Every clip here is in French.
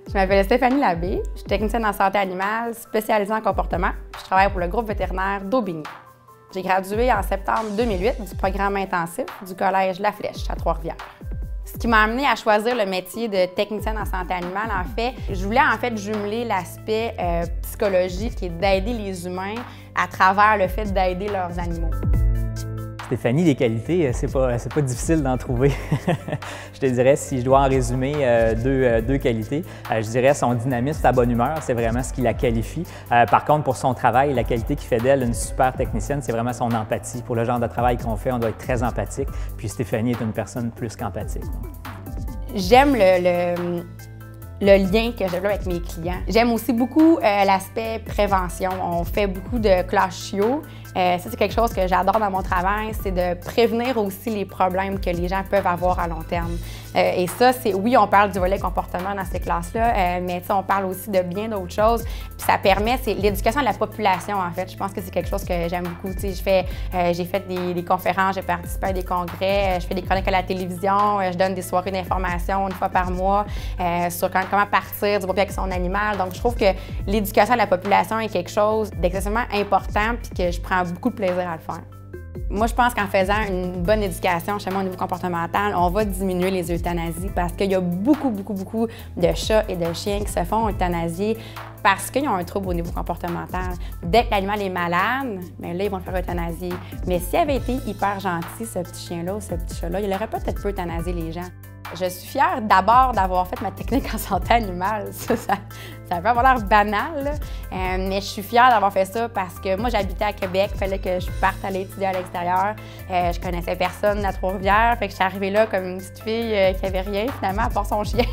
Je m'appelle Stéphanie Labbé, je suis technicienne en santé animale spécialisée en comportement. Je travaille pour le groupe vétérinaire d'Aubigny. J'ai gradué en septembre 2008 du programme intensif du collège La Flèche à Trois-Rivières. Ce qui m'a amené à choisir le métier de technicienne en santé animale, en fait, je voulais jumeler l'aspect psychologique et d'aider les humains à travers le fait d'aider leurs animaux. Stéphanie, les qualités, c'est pas difficile d'en trouver. Je te dirais, si je dois en résumer deux qualités, je dirais son dynamisme, sa bonne humeur, c'est vraiment ce qui la qualifie. Par contre, pour son travail, la qualité qui fait d'elle une super technicienne, c'est vraiment son empathie. Pour le genre de travail qu'on fait, on doit être très empathique. Puis Stéphanie est une personne plus qu'empathique. J'aime le lien que je développe avec mes clients. J'aime aussi beaucoup l'aspect prévention. On fait beaucoup de classes chiots. Ça, c'est quelque chose que j'adore dans mon travail, c'est de prévenir aussi les problèmes que les gens peuvent avoir à long terme. Et ça, oui, on parle du volet comportement dans ces classes-là, mais on parle aussi de bien d'autres choses. Puis ça permet, c'est l'éducation de la population, en fait. Je pense que c'est quelque chose que j'aime beaucoup. J'ai fait des conférences, j'ai participé à des congrès, je fais des chroniques à la télévision, je donne des soirées d'information une fois par mois sur comment partir du bon pied avec son animal. Donc, je trouve que l'éducation de la population est quelque chose d'extrêmement important puis que je prends beaucoup de plaisir à le faire. Moi, je pense qu'en faisant une bonne éducation, chez moi, au niveau comportemental, on va diminuer les euthanasies parce qu'il y a beaucoup de chats et de chiens qui se font euthanasier parce qu'ils ont un trouble au niveau comportemental. Dès que l'animal est malade, bien là, ils vont le faire euthanasier. Mais s'il avait été hyper gentil, ce petit chien-là ou ce petit chat-là, il aurait peut-être pu euthanasier les gens. Je suis fière d'abord d'avoir fait ma technique en santé animale. Ça peut avoir l'air banal, là. Mais je suis fière d'avoir fait ça parce que moi, j'habitais à Québec, il fallait que je parte aller étudier à l'extérieur. Je connaissais personne à Trois-Rivières, fait que je suis arrivée là comme une petite fille qui avait rien finalement à part son chien.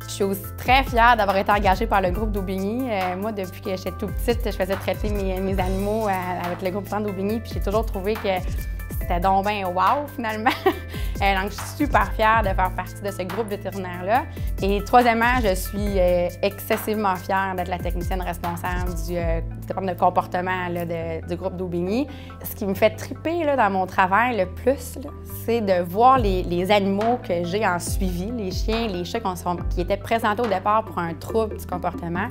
Je suis aussi très fière d'avoir été engagée par le groupe d'Aubigny. Moi, depuis que j'étais toute petite, je faisais traiter mes animaux avec le groupe d'Aubigny, puis j'ai toujours trouvé que c'était donc bien wow, finalement. Donc, je suis super fière de faire partie de ce groupe vétérinaire-là. Et troisièmement, je suis excessivement fière d'être la technicienne responsable du département de comportement là, du groupe d'Aubigny. Ce qui me fait triper là, dans mon travail le plus, c'est de voir les animaux que j'ai en suivi, les chiens, les chats qui étaient présentés au départ pour un trouble du comportement,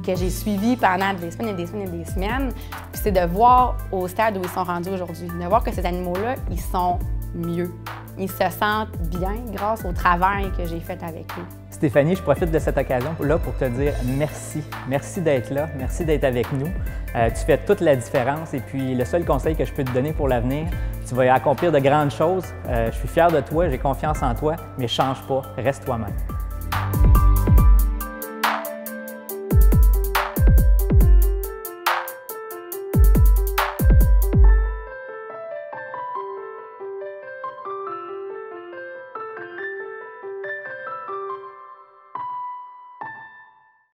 que j'ai suivi pendant des semaines et des semaines et des semaines. Puis c'est de voir au stade où ils sont rendus aujourd'hui, de voir que ces animaux-là, ils sont mieux. Ils se sentent bien grâce au travail que j'ai fait avec eux. Stéphanie, je profite de cette occasion-là pour te dire merci. Merci d'être là, merci d'être avec nous. Tu fais toute la différence et puis le seul conseil que je peux te donner pour l'avenir, tu vas accomplir de grandes choses. Je suis fier de toi, j'ai confiance en toi, mais change pas, reste toi-même.